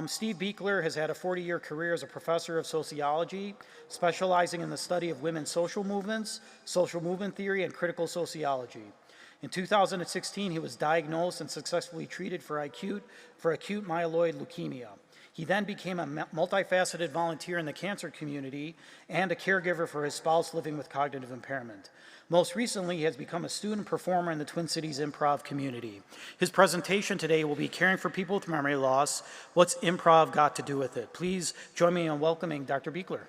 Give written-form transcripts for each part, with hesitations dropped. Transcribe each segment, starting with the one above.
Steve Buechler has had a 40-year career as a professor of sociology, specializing in the study of women's social movements, social movement theory, and critical sociology. In 2016, he was diagnosed and successfully treated for acute myeloid leukemia. He then became a multifaceted volunteer in the cancer community and a caregiver for his spouse living with cognitive impairment. Most recently, he has become a student performer in the Twin Cities Improv community. His presentation today will be Caring for People with Memory Loss, What's Improv Got to Do with It? Please join me in welcoming Dr. Buechler.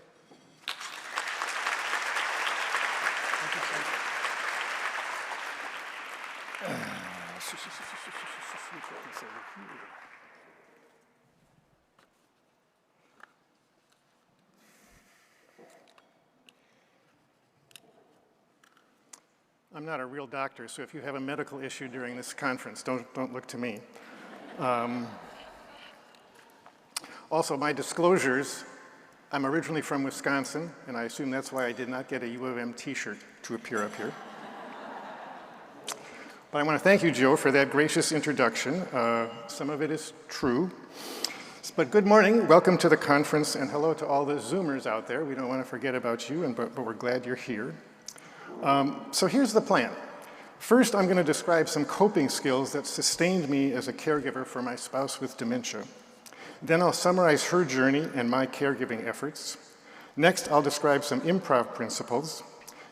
I'm not a real doctor, so if you have a medical issue during this conference, don't look to me. Also, my disclosures, I'm originally from Wisconsin, and I assume that's why I did not get a U of M t-shirt to appear up here. But I want to thank you, Joe, for that gracious introduction. Some of it is true. But good morning, welcome to the conference, and hello to all the Zoomers out there. We don't want to forget about you, but we're glad you're here. So here's the plan. First, I'm going to describe some coping skills that sustained me as a caregiver for my spouse with dementia. Then I'll summarize her journey and my caregiving efforts. Next, I'll describe some improv principles.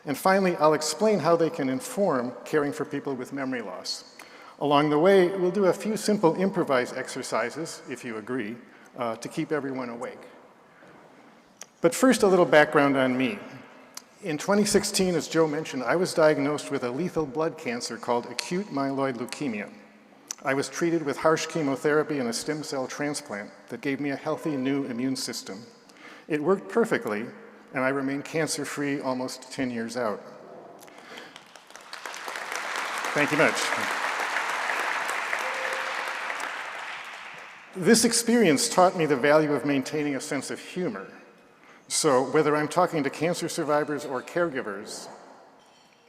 And finally, I'll explain how they can inform caring for people with memory loss. Along the way, we'll do a few simple improvised exercises, if you agree, to keep everyone awake. But first, a little background on me. In 2016, as Joe mentioned, I was diagnosed with a lethal blood cancer called acute myeloid leukemia. I was treated with harsh chemotherapy and a stem cell transplant that gave me a healthy new immune system. It worked perfectly, and I remain cancer-free almost 10 years out. Thank you much. This experience taught me the value of maintaining a sense of humor. So whether I'm talking to cancer survivors or caregivers,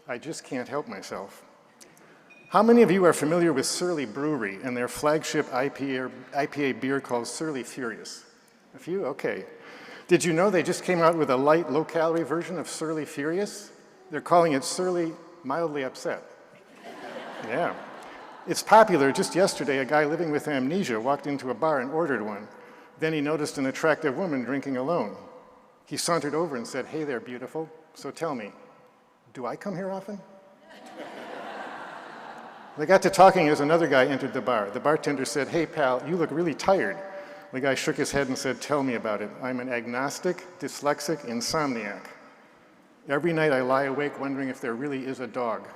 I just can't help myself. How many of you are familiar with Surly Brewery and their flagship IPA beer called Surly Furious? A few? Okay. Did you know they just came out with a light, low-calorie version of Surly Furious? They're calling it Surly Mildly Upset. Yeah. It's popular. Just yesterday, a guy living with amnesia walked into a bar and ordered one. Then he noticed an attractive woman drinking alone. He sauntered over and said, "Hey there, beautiful. So tell me, do I come here often?" They got to talking as another guy entered the bar. The bartender said, "Hey, pal, you look really tired." The guy shook his head and said, "Tell me about it. I'm an agnostic, dyslexic, insomniac. Every night I lie awake wondering if there really is a dog."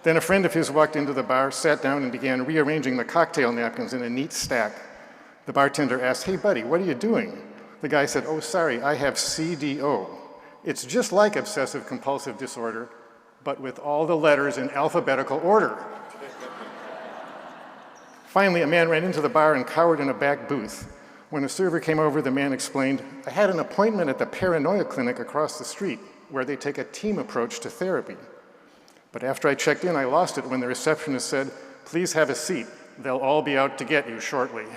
Then a friend of his walked into the bar, sat down, and began rearranging the cocktail napkins in a neat stack. The bartender asked, "Hey, buddy, what are you doing?" The guy said, "Oh, sorry, I have CDO. It's just like obsessive compulsive disorder, but with all the letters in alphabetical order." Finally, a man ran into the bar and cowered in a back booth. When a server came over, the man explained, "I had an appointment at the paranoia clinic across the street, where they take a team approach to therapy. But after I checked in, I lost it when the receptionist said, 'Please have a seat. They'll all be out to get you shortly.'"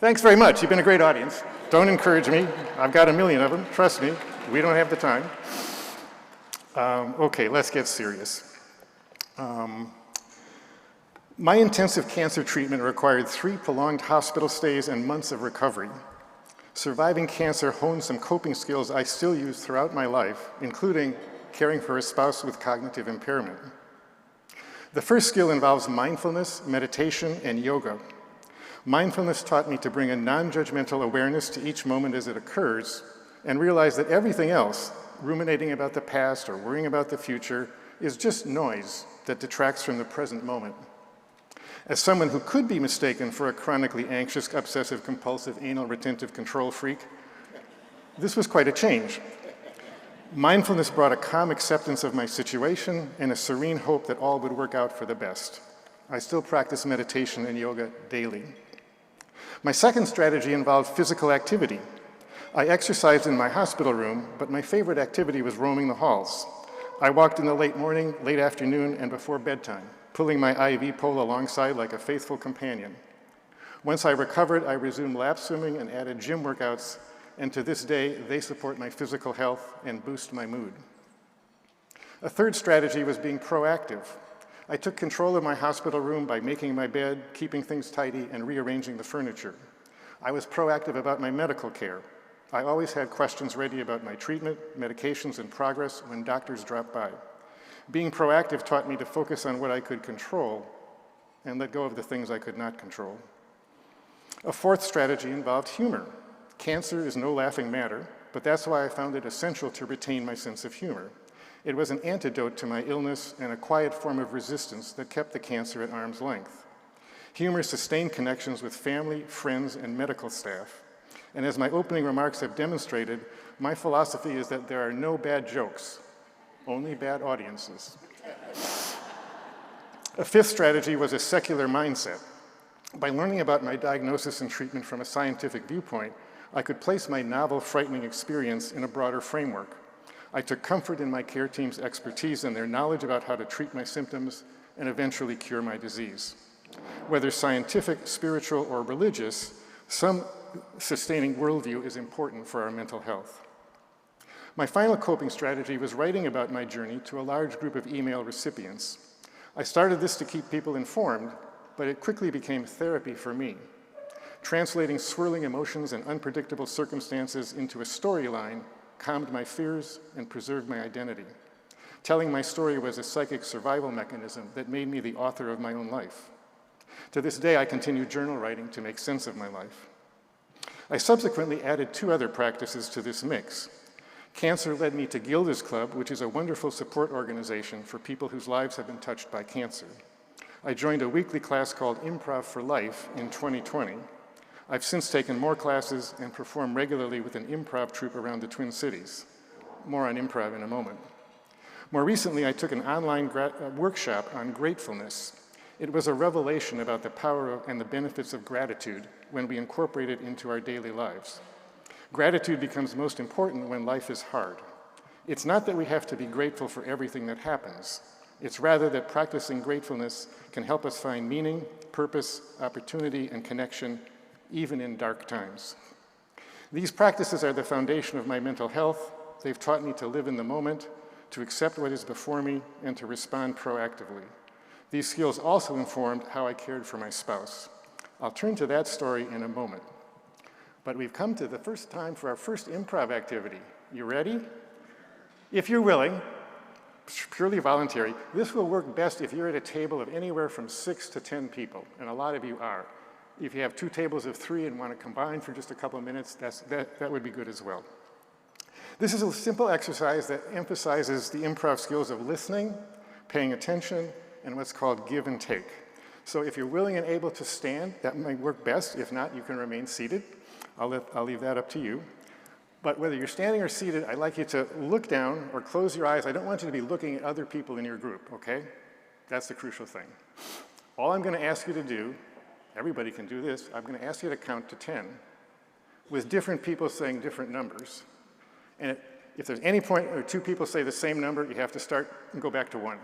Thanks very much. You've been a great audience. Don't encourage me. I've got a million of them. Trust me. We don't have the time. Okay, let's get serious. My intensive cancer treatment required 3 prolonged hospital stays and months of recovery. Surviving cancer honed some coping skills I still use throughout my life, including caring for a spouse with cognitive impairment. The first skill involves mindfulness, meditation, and yoga. Mindfulness taught me to bring a non-judgmental awareness to each moment as it occurs and realize that everything else, ruminating about the past or worrying about the future, is just noise that detracts from the present moment. As someone who could be mistaken for a chronically anxious, obsessive-compulsive, anal retentive control freak, this was quite a change. Mindfulness brought a calm acceptance of my situation and a serene hope that all would work out for the best. I still practice meditation and yoga daily. My second strategy involved physical activity. I exercised in my hospital room, but my favorite activity was roaming the halls. I walked in the late morning, late afternoon, and before bedtime. pulling my IV pole alongside like a faithful companion. Once I recovered, I resumed lap swimming and added gym workouts, and to this day, they support my physical health and boost my mood. A third strategy was being proactive. I took control of my hospital room by making my bed, keeping things tidy, and rearranging the furniture. I was proactive about my medical care. I always had questions ready about my treatment, medications, and progress when doctors dropped by. Being proactive taught me to focus on what I could control and let go of the things I could not control. A fourth strategy involved humor. Cancer is no laughing matter, but that's why I found it essential to retain my sense of humor. It was an antidote to my illness and a quiet form of resistance that kept the cancer at arm's length. Humor sustained connections with family, friends, and medical staff. And as my opening remarks have demonstrated, my philosophy is that there are no bad jokes, only bad audiences. A fifth strategy was a secular mindset. By learning about my diagnosis and treatment from a scientific viewpoint, I could place my novel, frightening experience in a broader framework. I took comfort in my care team's expertise and their knowledge about how to treat my symptoms and eventually cure my disease. Whether scientific, spiritual, or religious, some sustaining worldview is important for our mental health. My final coping strategy was writing about my journey to a large group of email recipients. I started this to keep people informed, but it quickly became therapy for me. Translating swirling emotions and unpredictable circumstances into a storyline calmed my fears and preserved my identity. Telling my story was a psychic survival mechanism that made me the author of my own life. To this day, I continue journal writing to make sense of my life. I subsequently added 2 other practices to this mix. Cancer led me to Gilda's Club, which is a wonderful support organization for people whose lives have been touched by cancer. I joined a weekly class called Improv for Life in 2020. I've since taken more classes and perform regularly with an improv troupe around the Twin Cities. More on improv in a moment. More recently, I took an online workshop on gratefulness. It was a revelation about the power and the benefits of gratitude when we incorporate it into our daily lives. Gratitude becomes most important when life is hard. It's not that we have to be grateful for everything that happens. It's rather that practicing gratefulness can help us find meaning, purpose, opportunity, and connection, even in dark times. These practices are the foundation of my mental health. They've taught me to live in the moment, to accept what is before me, and to respond proactively. These skills also informed how I cared for my spouse. I'll turn to that story in a moment. But we've come to the first time for our first improv activity. You ready? If you're willing, purely voluntary, this will work best if you're at a table of anywhere from 6 to 10 people, and a lot of you are. If you have 2 tables of 3 and want to combine for just a couple of minutes, that would be good as well. This is a simple exercise that emphasizes the improv skills of listening, paying attention, and what's called give and take. So if you're willing and able to stand, that might work best. If not, you can remain seated. I'll leave that up to you. But whether you're standing or seated, I'd like you to look down or close your eyes. I don't want you to be looking at other people in your group, okay? That's the crucial thing. All I'm going to ask you to do, everybody can do this, I'm going to ask you to count to 10 with different people saying different numbers. And if there's any point where 2 people say the same number, you have to start and go back to 1.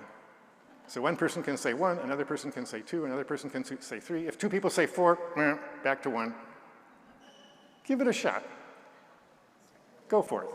So one person can say 1, another person can say 2, another person can say 3. If 2 people say 4, back to 1. Give it a shot. Go for it.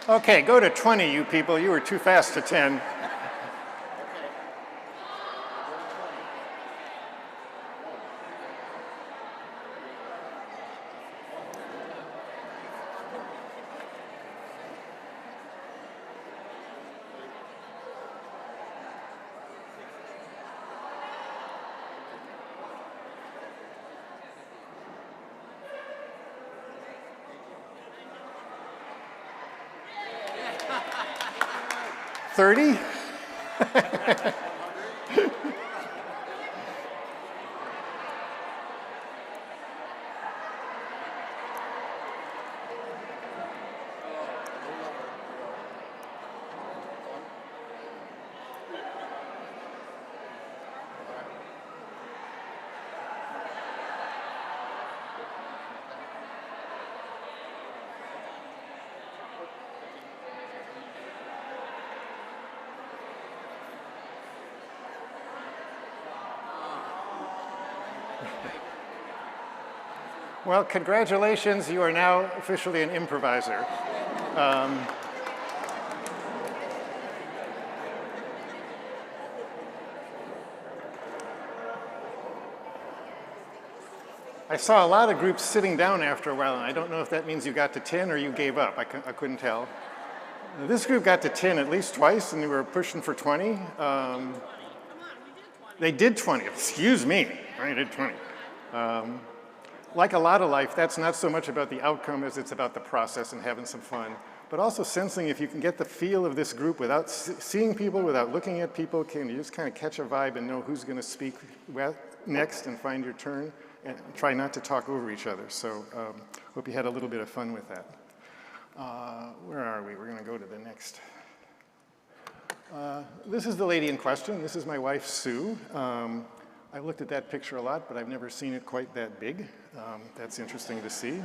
Okay, go to 20, you people. You were too fast to 10. 30? Well, congratulations, you are now officially an improviser. I saw a lot of groups sitting down after a while, and I don't know if that means you got to 10 or you gave up. I couldn't tell. This group got to 10 at least twice, and they were pushing for 20. They did 20, excuse me, I did 20. Like a lot of life, that's not so much about the outcome as it's about the process and having some fun, but also sensing if you can get the feel of this group without seeing people, without looking at people, can you just kind of catch a vibe and know who's going to speak next and find your turn, and try not to talk over each other. So hope you had a little bit of fun with that. Where are we? We're going to go to the next. This is the lady in question. This is my wife, Sue. I've looked at that picture a lot, but I've never seen it quite that big. That's interesting to see.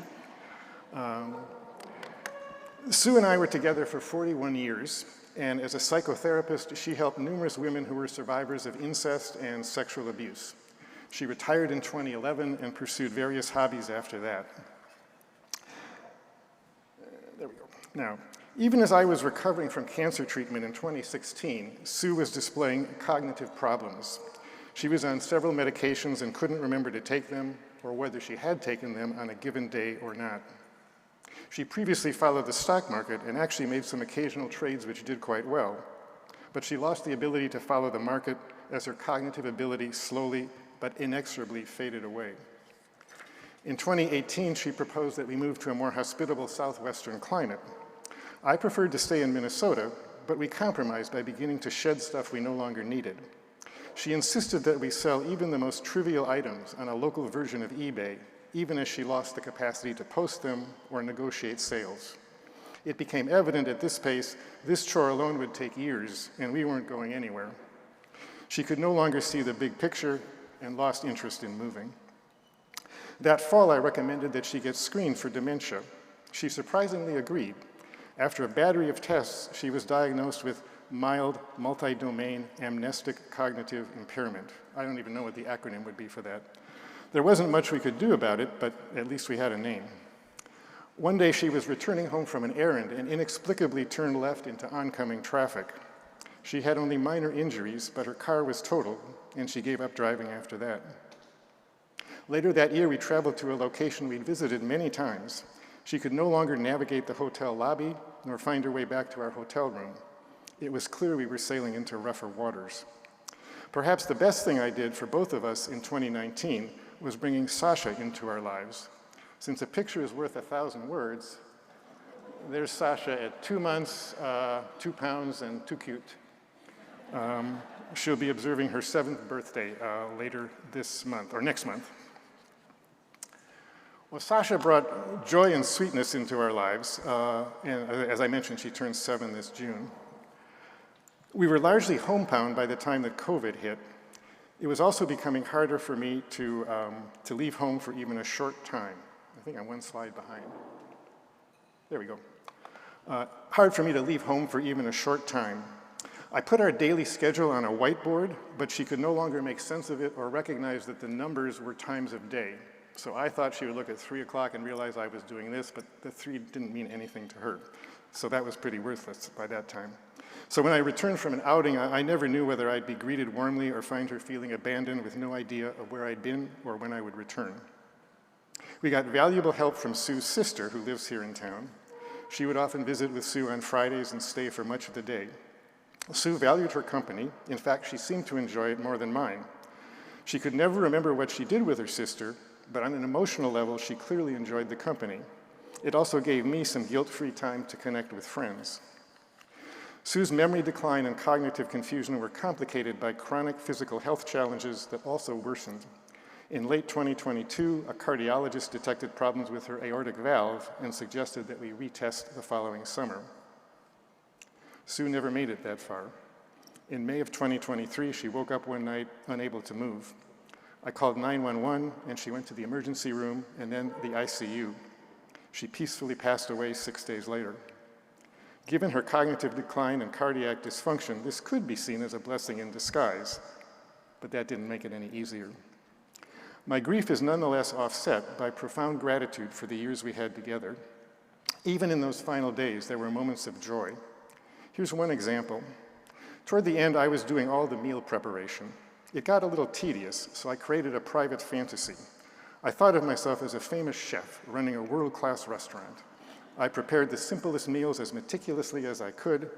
Sue and I were together for 41 years, and as a psychotherapist, she helped numerous women who were survivors of incest and sexual abuse. She retired in 2011 and pursued various hobbies after that. There we go. Now, even as I was recovering from cancer treatment in 2016, Sue was displaying cognitive problems. She was on several medications and couldn't remember to take them or whether she had taken them on a given day or not. She previously followed the stock market and actually made some occasional trades which did quite well, but she lost the ability to follow the market as her cognitive ability slowly but inexorably faded away. In 2018, she proposed that we move to a more hospitable southwestern climate. I preferred to stay in Minnesota, but we compromised by beginning to shed stuff we no longer needed. She insisted that we sell even the most trivial items on a local version of eBay, even as she lost the capacity to post them or negotiate sales. It became evident at this pace, this chore alone would take years, and we weren't going anywhere. She could no longer see the big picture and lost interest in moving. That fall, I recommended that she get screened for dementia. She surprisingly agreed. After a battery of tests, she was diagnosed with mild multi-domain amnestic cognitive impairment. I don't even know what the acronym would be for that. There wasn't much we could do about it, but at least we had a name. One day she was returning home from an errand and inexplicably turned left into oncoming traffic. She had only minor injuries, but her car was totaled, and she gave up driving after that. Later that year, we traveled to a location we'd visited many times. She could no longer navigate the hotel lobby nor find her way back to our hotel room. It was clear we were sailing into rougher waters. Perhaps the best thing I did for both of us in 2019 was bringing Sasha into our lives. Since a picture is worth 1,000 words, there's Sasha at 2 months, 2 pounds, and too cute. She'll be observing her 7th birthday later this month, or next month. Well, Sasha brought joy and sweetness into our lives, and as I mentioned, she turns 7 this June. We were largely homebound by the time that COVID hit. It was also becoming harder for me to leave home for even a short time. I think I'm one slide behind. There we go. Hard for me to leave home for even a short time. I put our daily schedule on a whiteboard, but she could no longer make sense of it or recognize that the numbers were times of day. So I thought she would look at 3 o'clock and realize I was doing this, but the 3 didn't mean anything to her. So that was pretty worthless by that time. So when I returned from an outing, I never knew whether I'd be greeted warmly or find her feeling abandoned with no idea of where I'd been or when I would return. We got valuable help from Sue's sister, who lives here in town. She would often visit with Sue on Fridays and stay for much of the day. Sue valued her company. In fact, she seemed to enjoy it more than mine. She could never remember what she did with her sister, but on an emotional level, she clearly enjoyed the company. It also gave me some guilt-free time to connect with friends. Sue's memory decline and cognitive confusion were complicated by chronic physical health challenges that also worsened. In late 2022, a cardiologist detected problems with her aortic valve and suggested that we retest the following summer. Sue never made it that far. In May of 2023, she woke up one night unable to move. I called 911 and she went to the emergency room and then the ICU. She peacefully passed away 6 days later. Given her cognitive decline and cardiac dysfunction, this could be seen as a blessing in disguise, but that didn't make it any easier. My grief is nonetheless offset by profound gratitude for the years we had together. Even in those final days, there were moments of joy. Here's one example. Toward the end, I was doing all the meal preparation. It got a little tedious, so I created a private fantasy. I thought of myself as a famous chef running a world-class restaurant. I prepared the simplest meals as meticulously as I could,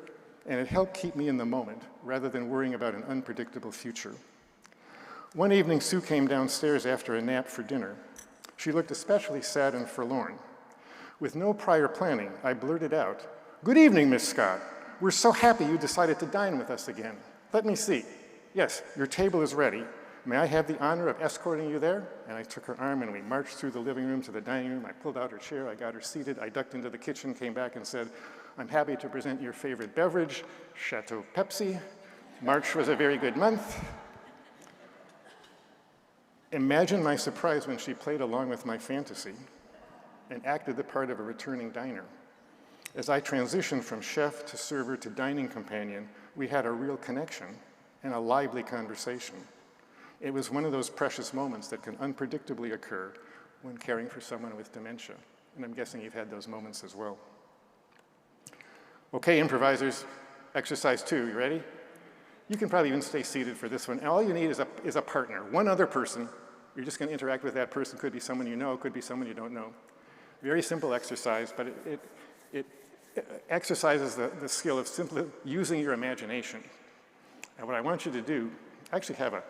and it helped keep me in the moment rather than worrying about an unpredictable future. One evening, Sue came downstairs after a nap for dinner. She looked especially sad and forlorn. With no prior planning, I blurted out, "Good evening, Miss Scott. We're so happy you decided to dine with us again. Let me see. Yes, your table is ready. May I have the honor of escorting you there?" And I took her arm and we marched through the living room to the dining room. I pulled out her chair, I got her seated, I ducked into the kitchen, came back and said, "I'm happy to present your favorite beverage, Chateau Pepsi. March was a very good month." Imagine my surprise when she played along with my fantasy and acted the part of a returning diner. As I transitioned from chef to server to dining companion, we had a real connection and a lively conversation. It was one of those precious moments that can unpredictably occur when caring for someone with dementia. And I'm guessing you've had those moments as well. Okay, improvisers, exercise 2, you ready? You can probably even stay seated for this one. And all you need is a partner, one other person. You're just gonna interact with that person. Could be someone you know, could be someone you don't know. Very simple exercise, but it exercises the skill of simply using your imagination. And what I want you to do, I actually have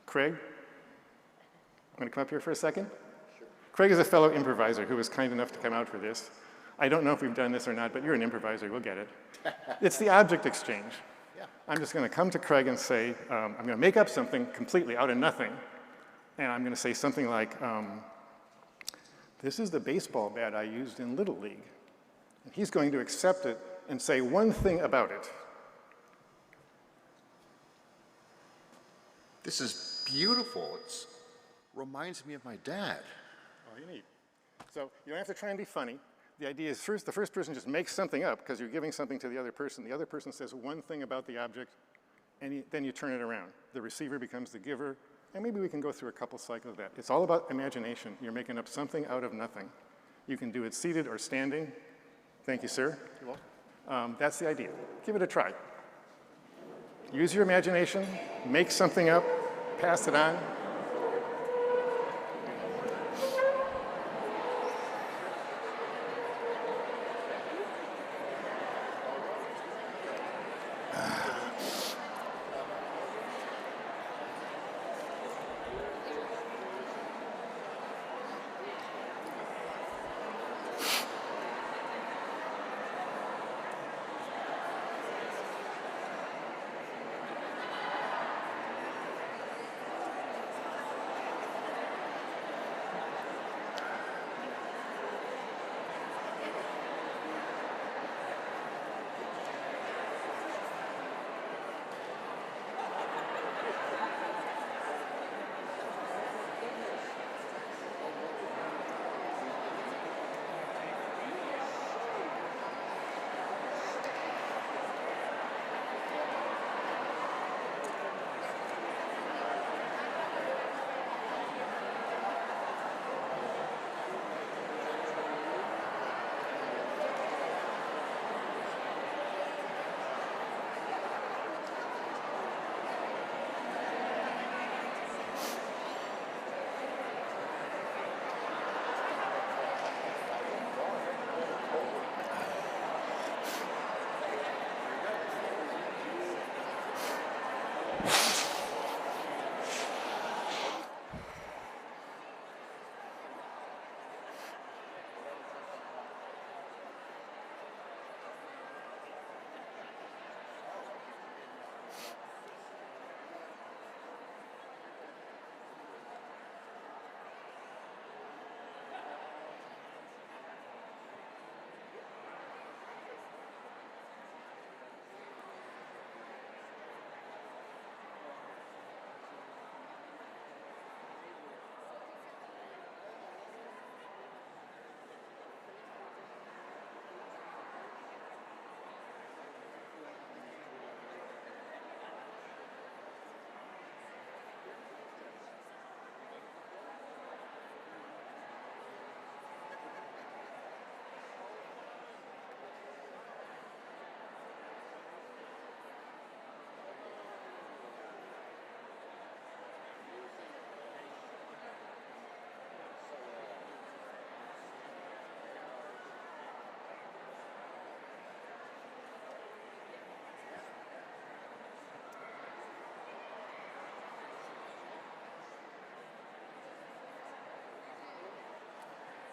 Craig, I'm gonna come up here for a second. Sure. Craig is a fellow improviser who was kind enough to come out for this. I don't know if we've done this or not, but you're an improviser, we'll get it. It's the object exchange. Yeah. I'm just gonna come to Craig and say, I'm gonna make up something completely out of nothing. And I'm gonna say something like, this is the baseball bat I used in Little League. And he's going to accept it and say one thing about it. This is beautiful. It reminds me of my dad. All you need. So you don't have to try and be funny. The idea is the first person just makes something up because you're giving something to the other person. The other person says one thing about the object, and then you turn it around. The receiver becomes the giver, and maybe we can go through a couple cycles of that. It's all about imagination. You're making up something out of nothing. You can do it seated or standing. Thank you, sir. You're welcome. That's the idea. Give it a try. Use your imagination, make something up, pass it on.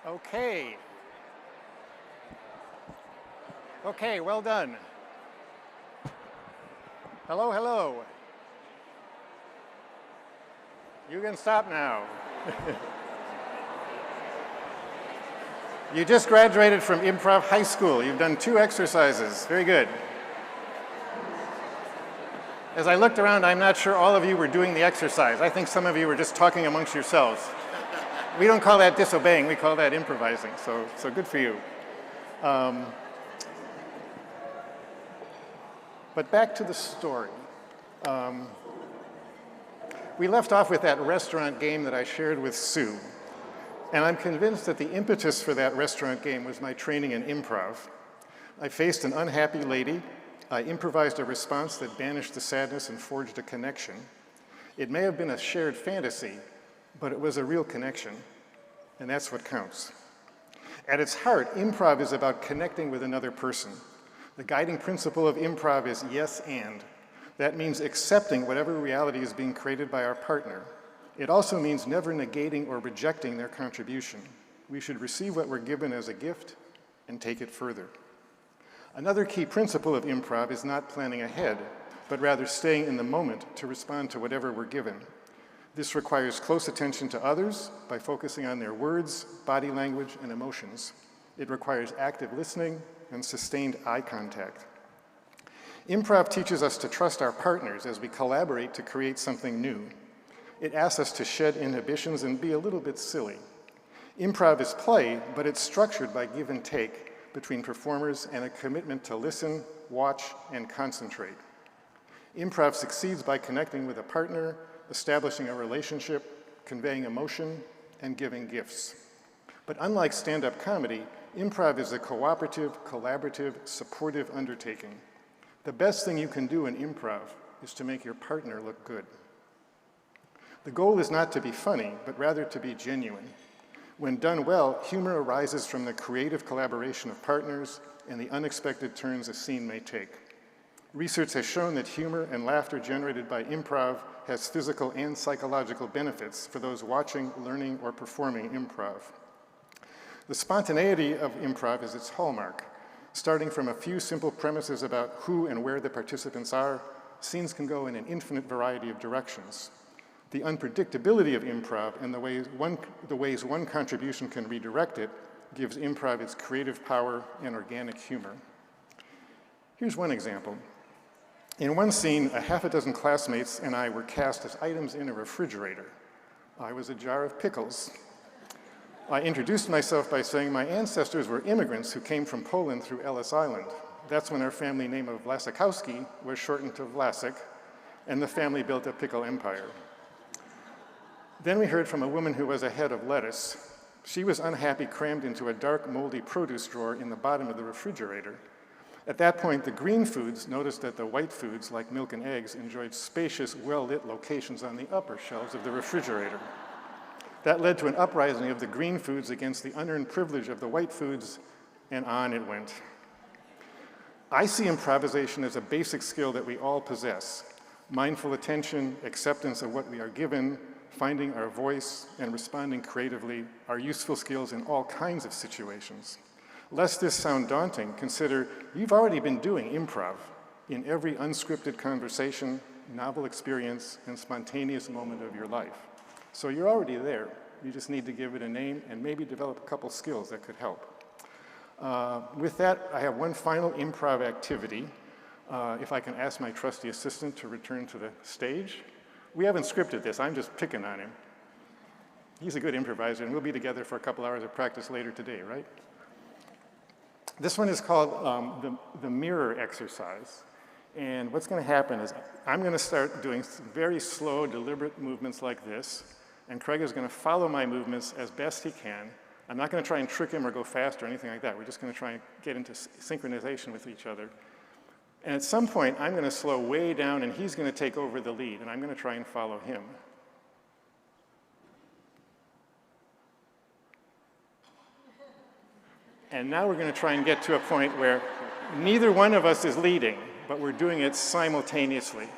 Okay. Okay, well done. Hello, hello. You can stop now. You just graduated from Improv High School. You've done 2 exercises. Very good. As I looked around, I'm not sure all of you were doing the exercise. I think some of you were just talking amongst yourselves. We don't call that disobeying, we call that improvising, so good for you. But back to the story. We left off with that restaurant game that I shared with Sue. And I'm convinced that the impetus for that restaurant game was my training in improv. I faced an unhappy lady. I improvised a response that banished the sadness and forged a connection. It may have been a shared fantasy, but it was a real connection, and that's what counts. At its heart, improv is about connecting with another person. The guiding principle of improv is yes and. That means accepting whatever reality is being created by our partner. It also means never negating or rejecting their contribution. We should receive what we're given as a gift and take it further. Another key principle of improv is not planning ahead, but rather staying in the moment to respond to whatever we're given. This requires close attention to others by focusing on their words, body language, and emotions. It requires active listening and sustained eye contact. Improv teaches us to trust our partners as we collaborate to create something new. It asks us to shed inhibitions and be a little bit silly. Improv is play, but it's structured by give and take between performers and a commitment to listen, watch, and concentrate. Improv succeeds by connecting with a partner, establishing a relationship, conveying emotion, and giving gifts. But unlike stand-up comedy, improv is a cooperative, collaborative, supportive undertaking. The best thing you can do in improv is to make your partner look good. The goal is not to be funny, but rather to be genuine. When done well, humor arises from the creative collaboration of partners and the unexpected turns a scene may take. Research has shown that humor and laughter generated by improv has physical and psychological benefits for those watching, learning, or performing improv. The spontaneity of improv is its hallmark. Starting from a few simple premises about who and where the participants are, scenes can go in an infinite variety of directions. The unpredictability of improv and the ways one contribution can redirect it gives improv its creative power and organic humor. Here's one example. In one scene, a half a dozen classmates and I were cast as items in a refrigerator. I was a jar of pickles. I introduced myself by saying my ancestors were immigrants who came from Poland through Ellis Island. That's when our family name of Vlasakowski was shortened to Vlasek, and the family built a pickle empire. Then we heard from a woman who was a head of lettuce. She was unhappy, crammed into a dark, moldy produce drawer in the bottom of the refrigerator. At that point, the green foods noticed that the white foods, like milk and eggs, enjoyed spacious, well-lit locations on the upper shelves of the refrigerator. That led to an uprising of the green foods against the unearned privilege of the white foods, and on it went. I see improvisation as a basic skill that we all possess. Mindful attention, acceptance of what we are given, finding our voice, and responding creatively are useful skills in all kinds of situations. Lest this sound daunting, consider you've already been doing improv in every unscripted conversation, novel experience, and spontaneous moment of your life. So you're already there. You just need to give it a name and maybe develop a couple skills that could help. With that, I have one final improv activity. If I can ask my trusty assistant to return to the stage. We haven't scripted this, I'm just picking on him. He's a good improviser, and we'll be together for a couple hours of practice later today, right? This one is called the mirror exercise. And what's going to happen is I'm going to start doing very slow, deliberate movements like this, and Craig is going to follow my movements as best he can. I'm not going to try and trick him or go fast or anything like that. We're just going to try and get into synchronization with each other. And at some point, I'm going to slow way down, and he's going to take over the lead, and I'm going to try and follow him. And now we're going to try and get to a point where neither one of us is leading, but we're doing it simultaneously.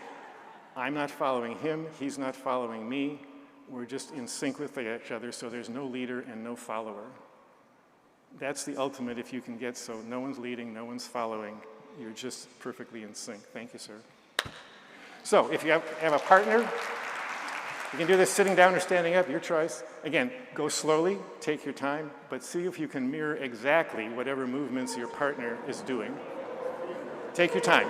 I'm not following him, he's not following me. We're just in sync with each other, so there's no leader and no follower. That's the ultimate if you can get so no one's leading, no one's following. You're just perfectly in sync. Thank you, sir. So if you have a partner, you can do this sitting down or standing up, your choice. Again, go slowly, take your time, but see if you can mirror exactly whatever movements your partner is doing. Take your time.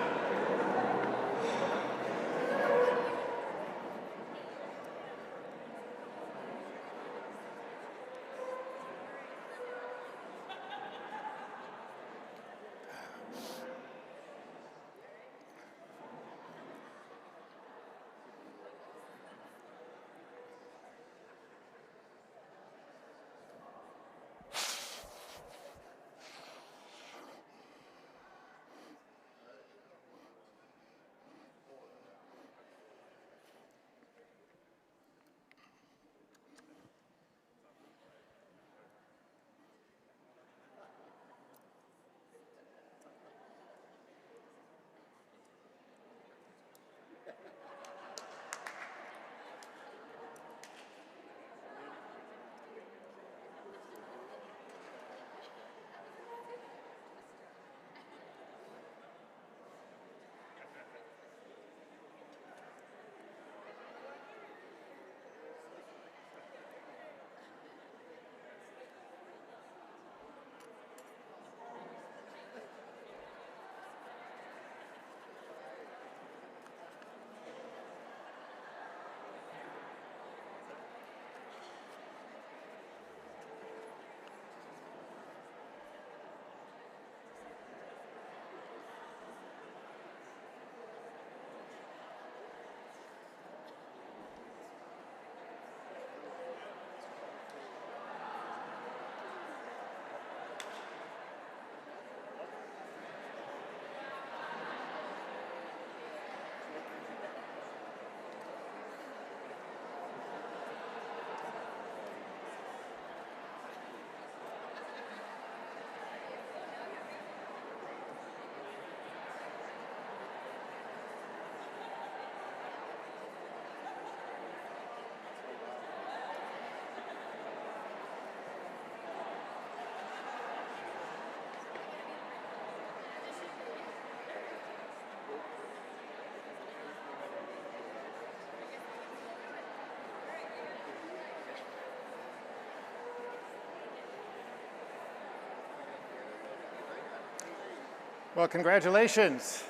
Well, congratulations.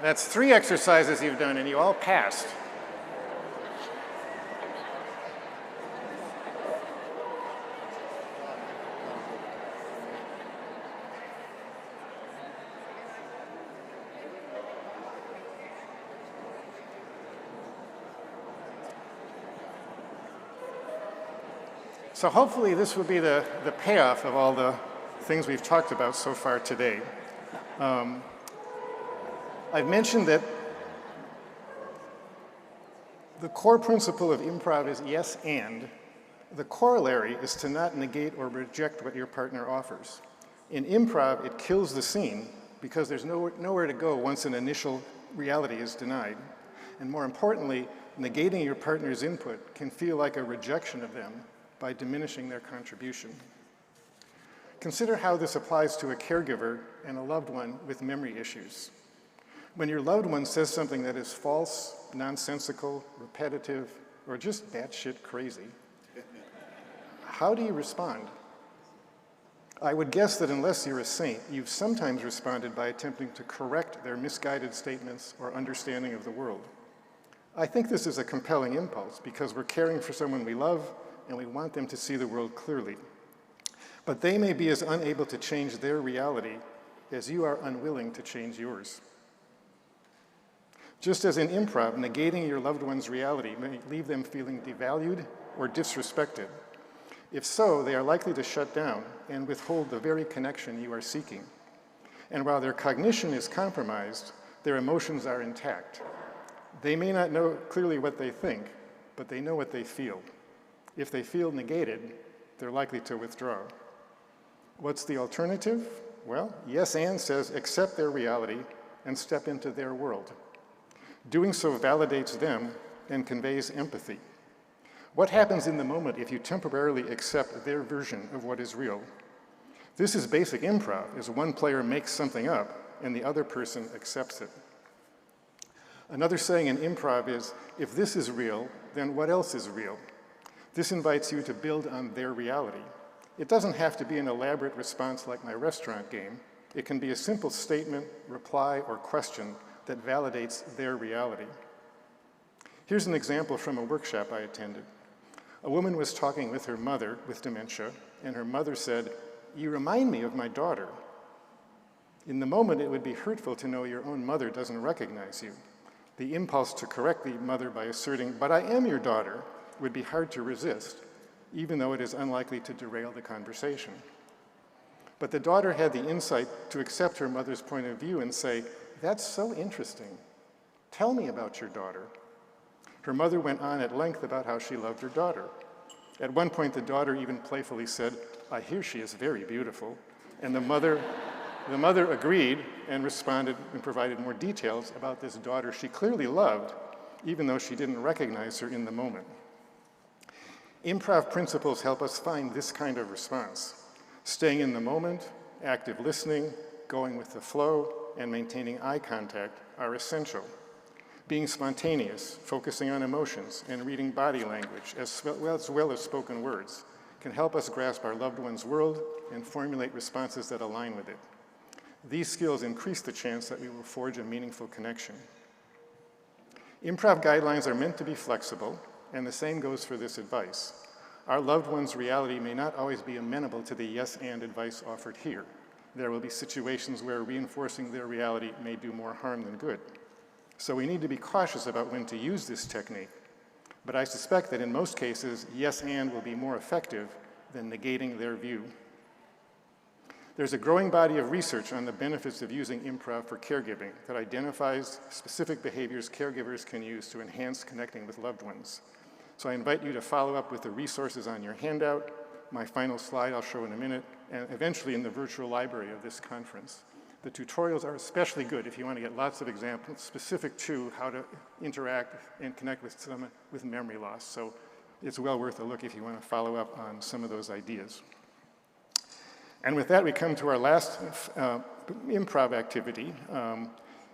That's 3 exercises you've done, and you all passed. So hopefully this will be the payoff of all the things we've talked about so far today. I've mentioned that the core principle of improv is yes and. The corollary is to not negate or reject what your partner offers. In improv, it kills the scene because there's nowhere to go once an initial reality is denied. And more importantly, negating your partner's input can feel like a rejection of them by diminishing their contribution. Consider how this applies to a caregiver and a loved one with memory issues. When your loved one says something that is false, nonsensical, repetitive, or just batshit crazy, how do you respond? I would guess that unless you're a saint, you've sometimes responded by attempting to correct their misguided statements or understanding of the world. I think this is a compelling impulse because we're caring for someone we love and we want them to see the world clearly. But they may be as unable to change their reality as you are unwilling to change yours. Just as in improv, negating your loved one's reality may leave them feeling devalued or disrespected. If so, they are likely to shut down and withhold the very connection you are seeking. And while their cognition is compromised, their emotions are intact. They may not know clearly what they think, but they know what they feel. If they feel negated, they're likely to withdraw. What's the alternative? Well, yes and says accept their reality and step into their world. Doing so validates them and conveys empathy. What happens in the moment if you temporarily accept their version of what is real? This is basic improv, is one player makes something up and the other person accepts it. Another saying in improv is, if this is real, then what else is real? This invites you to build on their reality. It doesn't have to be an elaborate response like my restaurant game. It can be a simple statement, reply, or question that validates their reality. Here's an example from a workshop I attended. A woman was talking with her mother with dementia, and her mother said, "You remind me of my daughter." In the moment, it would be hurtful to know your own mother doesn't recognize you. The impulse to correct the mother by asserting, "But I am your daughter," would be hard to resist, even though it is unlikely to derail the conversation. But the daughter had the insight to accept her mother's point of view and say, "That's so interesting. Tell me about your daughter." Her mother went on at length about how she loved her daughter. At one point, the daughter even playfully said, "I hear she is very beautiful." And the mother agreed and responded and provided more details about this daughter she clearly loved, even though she didn't recognize her in the moment. Improv principles help us find this kind of response. Staying in the moment, active listening, going with the flow, and maintaining eye contact are essential. Being spontaneous, focusing on emotions, and reading body language, as well as spoken words, can help us grasp our loved one's world and formulate responses that align with it. These skills increase the chance that we will forge a meaningful connection. Improv guidelines are meant to be flexible, and the same goes for this advice. Our loved one's reality may not always be amenable to the yes and advice offered here. There will be situations where reinforcing their reality may do more harm than good. So we need to be cautious about when to use this technique. But I suspect that in most cases, yes and will be more effective than negating their view. There's a growing body of research on the benefits of using improv for caregiving that identifies specific behaviors caregivers can use to enhance connecting with loved ones. So I invite you to follow up with the resources on your handout, my final slide I'll show in a minute, and eventually in the virtual library of this conference. The tutorials are especially good if you want to get lots of examples specific to how to interact and connect with someone with memory loss. So it's well worth a look if you want to follow up on some of those ideas. And with that, we come to our last improv activity.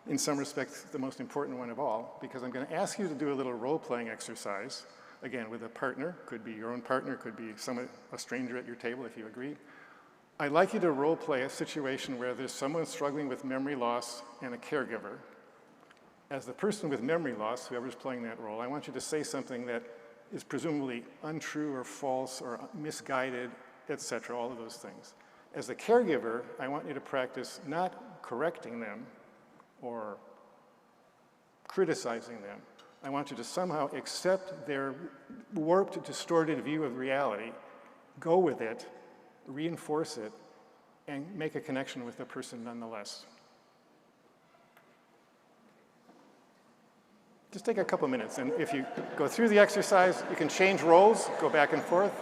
In some respects, the most important one of all, because I'm going to ask you to do a little role-playing exercise, again, with a partner. Could be your own partner, could be a stranger at your table if you agree. I'd like you to role-play a situation where there's someone struggling with memory loss and a caregiver. As the person with memory loss, whoever's playing that role, I want you to say something that is presumably untrue or false or misguided, etc., all of those things. As the caregiver, I want you to practice not correcting them or criticizing them. I want you to somehow accept their warped, distorted view of reality, go with it, reinforce it, and make a connection with the person nonetheless. Just take a couple minutes, and if you go through the exercise, you can change roles, go back and forth.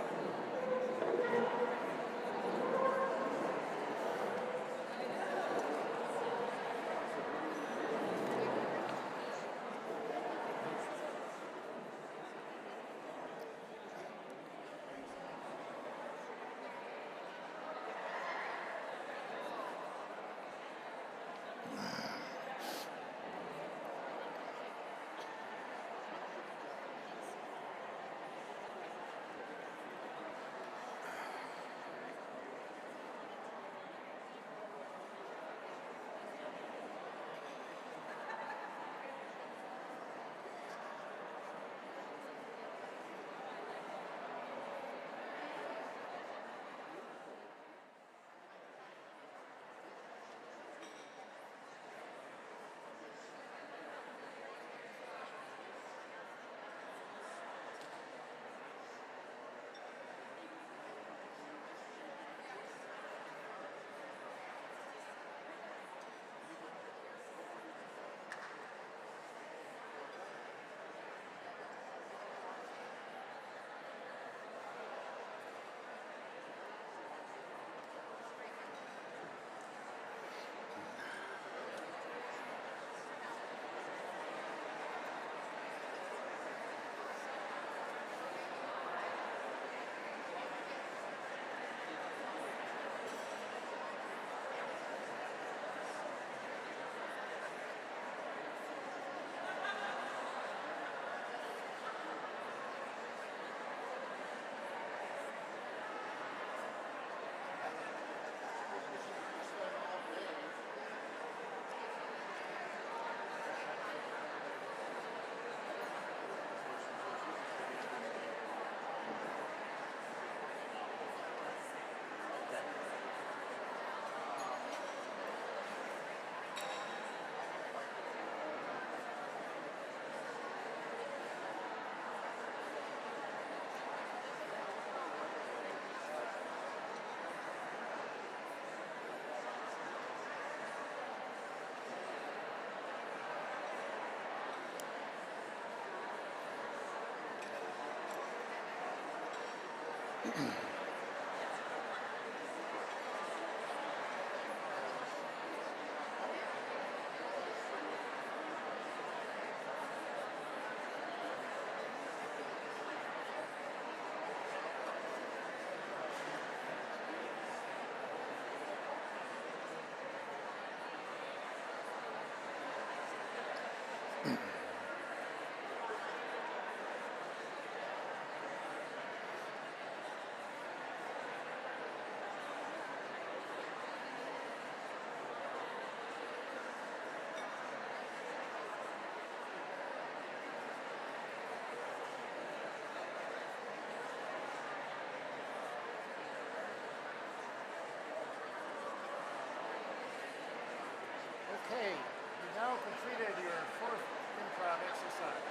Okay, you now completed your fourth improv exercise.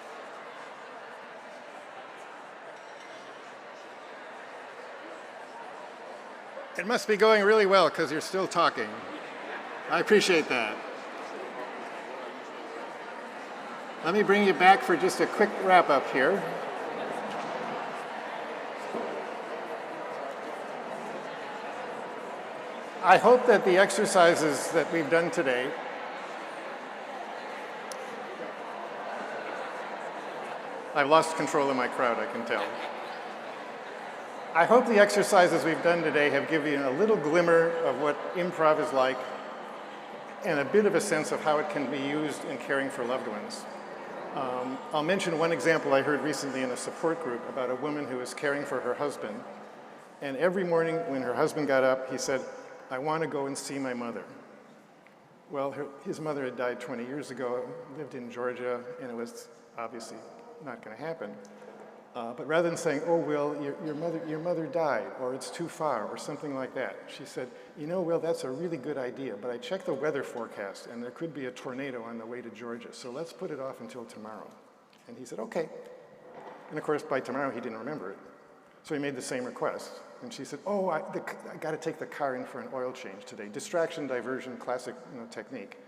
It must be going really well because you're still talking. I appreciate that. Let me bring you back for just a quick wrap up here. I hope that the exercises that we've done today I've lost control of my crowd, I can tell. I hope the exercises we've done today have given you a little glimmer of what improv is like and a bit of a sense of how it can be used in caring for loved ones. I'll mention one example I heard recently in a support group about a woman who was caring for her husband. And every morning when her husband got up, he said, "I want to go and see my mother." Well, his mother had died 20 years ago, lived in Georgia, and it was obviously not going to happen. But rather than saying, "Oh, Will, your mother died," or "it's too far," or something like that, she said, "You know, Will, that's a really good idea, but I checked the weather forecast, and there could be a tornado on the way to Georgia, so let's put it off until tomorrow." And he said, "Okay." And of course, by tomorrow, he didn't remember it. So he made the same request. And she said, "Oh, I got to take the car in for an oil change today." Distraction, diversion, classic technique.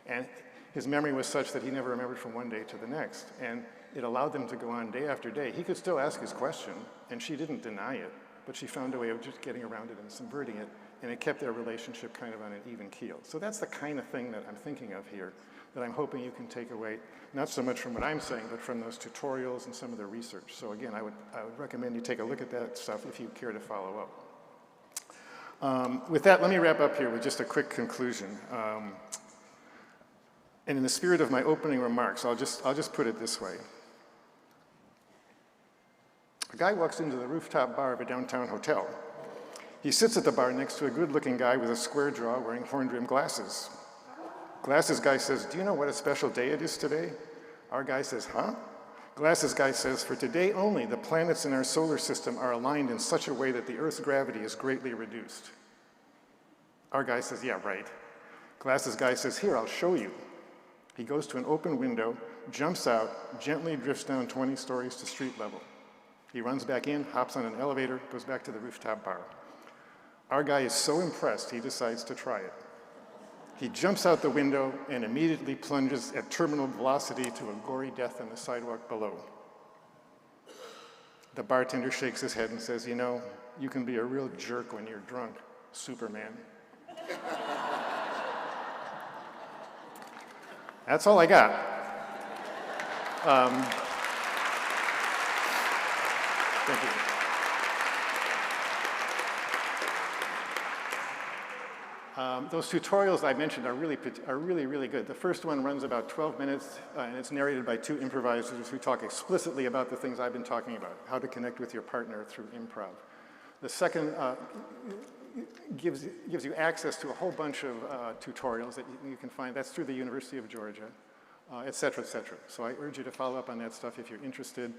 And his memory was such that he never remembered from one day to the next. And it allowed them to go on day after day. He could still ask his question, and she didn't deny it, but she found a way of just getting around it and subverting it, and it kept their relationship kind of on an even keel. So that's the kind of thing that I'm thinking of here, that I'm hoping you can take away, not so much from what I'm saying, but from those tutorials and some of the research. So again, I would recommend you take a look at that stuff if you care to follow up. With that, let me wrap up here with just a quick conclusion. And in the spirit of my opening remarks, I'll just put it this way. A guy walks into the rooftop bar of a downtown hotel. He sits at the bar next to a good-looking guy with a square jaw wearing horn-rimmed glasses. Glasses guy says, "Do you know what a special day it is today?" Our guy says, "Huh?" Glasses guy says, "For today only, the planets in our solar system are aligned in such a way that the Earth's gravity is greatly reduced." Our guy says, "Yeah, right." Glasses guy says, "Here, I'll show you." He goes to an open window, jumps out, gently drifts down 20 stories to street level. He runs back in, hops on an elevator, goes back to the rooftop bar. Our guy is so impressed, he decides to try it. He jumps out the window and immediately plunges at terminal velocity to a gory death on the sidewalk below. The bartender shakes his head and says, "You know, you can be a real jerk when you're drunk, Superman." That's all I got. Thank you. Those tutorials I mentioned are really good. The first one runs about 12 minutes, and it's narrated by two improvisers who talk explicitly about the things I've been talking about, how to connect with your partner through improv. The second gives you access to a whole bunch of tutorials that you can find. That's through the University of Georgia, et cetera, et cetera. So I urge you to follow up on that stuff if you're interested.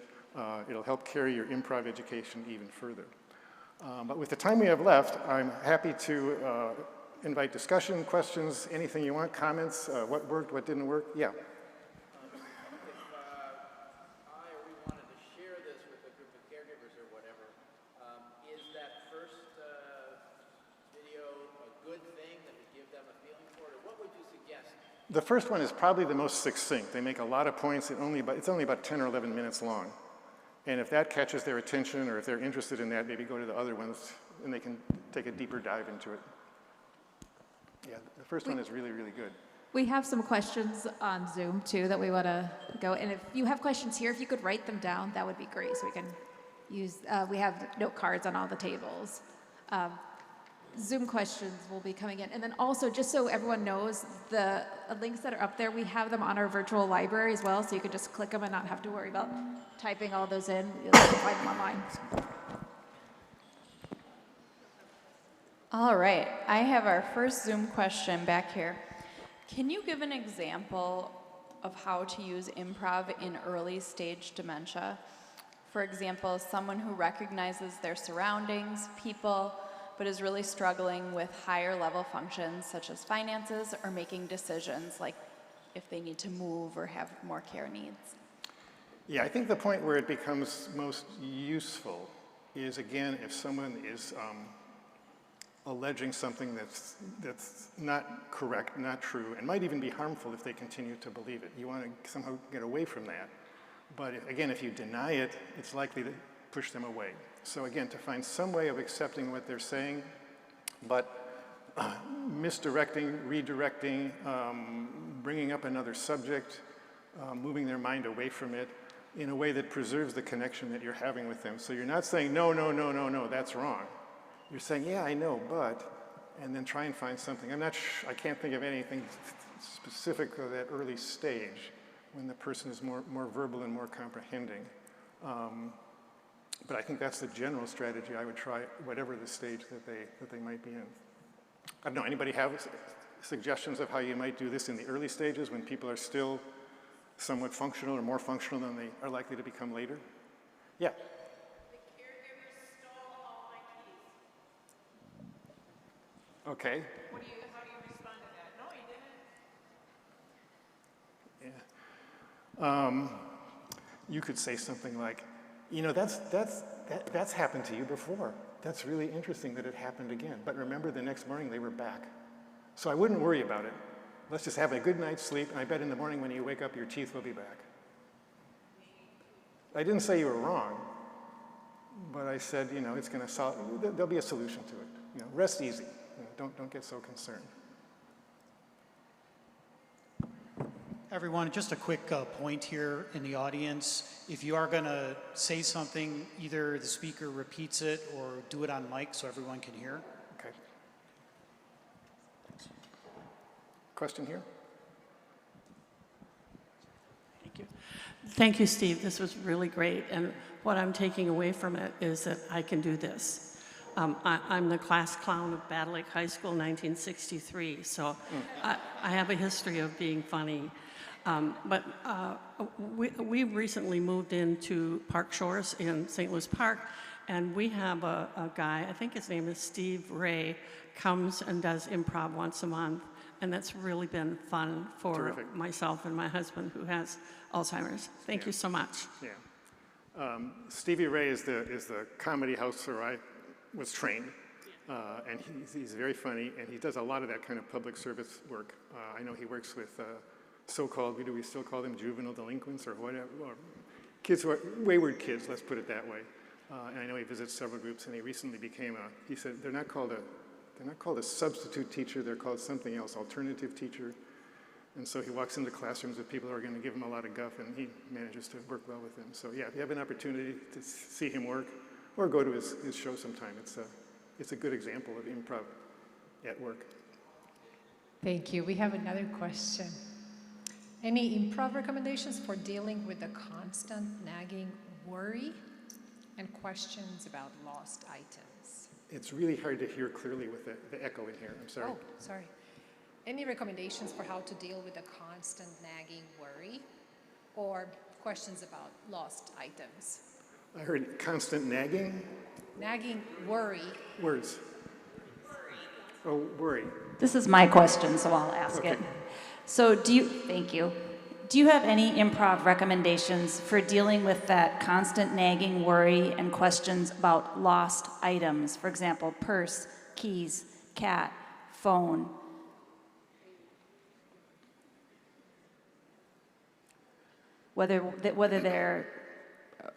It'll help carry your improv education even further. But with the time we have left, I'm happy to invite discussion, questions, anything you want, comments, what worked, what didn't work. Yeah. If I or we wanted to share this with a group of caregivers or whatever, is that first video a good thing that would give them a feeling for it, or what would you suggest? The first one is probably the most succinct. They make a lot of points. It's only about 10 or 11 minutes long. And if that catches their attention, or if they're interested in that, maybe go to the other ones, and they can take a deeper dive into it. Yeah, the first one is really, really good. We have some questions on Zoom too that we want to go. And if you have questions here, if you could write them down, that would be great. So we can use, we have note cards on all the tables. Zoom questions will be coming in. And then also, just so everyone knows, the links that are up there, we have them on our virtual library as well. So you can just click them and not have to worry about typing all those in. You'll find them online. All right, I have our first Zoom question back here. Can you give an example of how to use improv in early stage dementia? For example, someone who recognizes their surroundings, people, but is really struggling with higher level functions such as finances or making decisions like if they need to move or have more care needs. Yeah, I think the point where it becomes most useful is, again, if someone is alleging something that's not correct, not true, and might even be harmful if they continue to believe it. You want to somehow get away from that. But again, if you deny it, it's likely to push them away. So again, to find some way of accepting what they're saying, but misdirecting, redirecting, bringing up another subject, moving their mind away from it in a way that preserves the connection that you're having with them. So you're not saying, no, no, no, no, no, that's wrong. You're saying, yeah, I know, but, and then try and find something. I can't think of anything specific of that early stage when the person is more verbal and more comprehending. But I think that's the general strategy I would try, whatever the stage that they might be in. I don't know, anybody have suggestions of how you might do this in the early stages when people are still somewhat functional or more functional than they are likely to become later? Yeah. Okay. How do you respond to that? No, he didn't. Yeah. You could say something like, you know, that's happened to you before. That's really interesting that it happened again. But remember, the next morning they were back. So I wouldn't worry about it. Let's just have a good night's sleep, and I bet in the morning when you wake up, your teeth will be back. I didn't say you were wrong, but I said, you know, it's going to solve. There'll be a solution to it. You know, rest easy. Don't get so concerned. Everyone, just a quick point here in the audience. If you are going to say something, either the speaker repeats it or do it on mic so everyone can hear. Okay. Question here? Thank you. Thank you, Steve. This was really great. And what I'm taking away from it is that I can do this. I'm the class clown of Battle Lake High School, 1963, so I have a history of being funny. But we recently moved into Park Shores in St. Louis Park, and we have a guy, I think his name is Steve Ray, comes and does improv once a month, and that's really been fun for Terrific. Myself and my husband who has Alzheimer's. Thank you so much. Yeah. Stevie Ray is the comedy house where I was trained, and he's very funny, and he does a lot of that kind of public service work. I know he works with so-called, do we still call them juvenile delinquents or whatever, or kids who are wayward kids, let's put it that way. And I know he visits several groups, and he recently became he said they're not called a substitute teacher, they're called something else, alternative teacher. And so he walks into classrooms with people who are going to give him a lot of guff, and he manages to work well with them. So yeah, if you have an opportunity to see him work, or go to his show sometime, it's a good example of improv at work. Thank you. We have another question. Any improv recommendations for dealing with the constant nagging worry and questions about lost items? It's really hard to hear clearly with the echo in here. I'm sorry. Oh, sorry. Any recommendations for how to deal with the constant nagging worry or questions about lost items? I heard constant nagging. Nagging worry. Words. Oh, worry. This is my question, so I'll ask Okay. it. So thank you. Do you have any improv recommendations for dealing with that constant nagging worry and questions about lost items? For example, purse, keys, cat, phone. Whether they're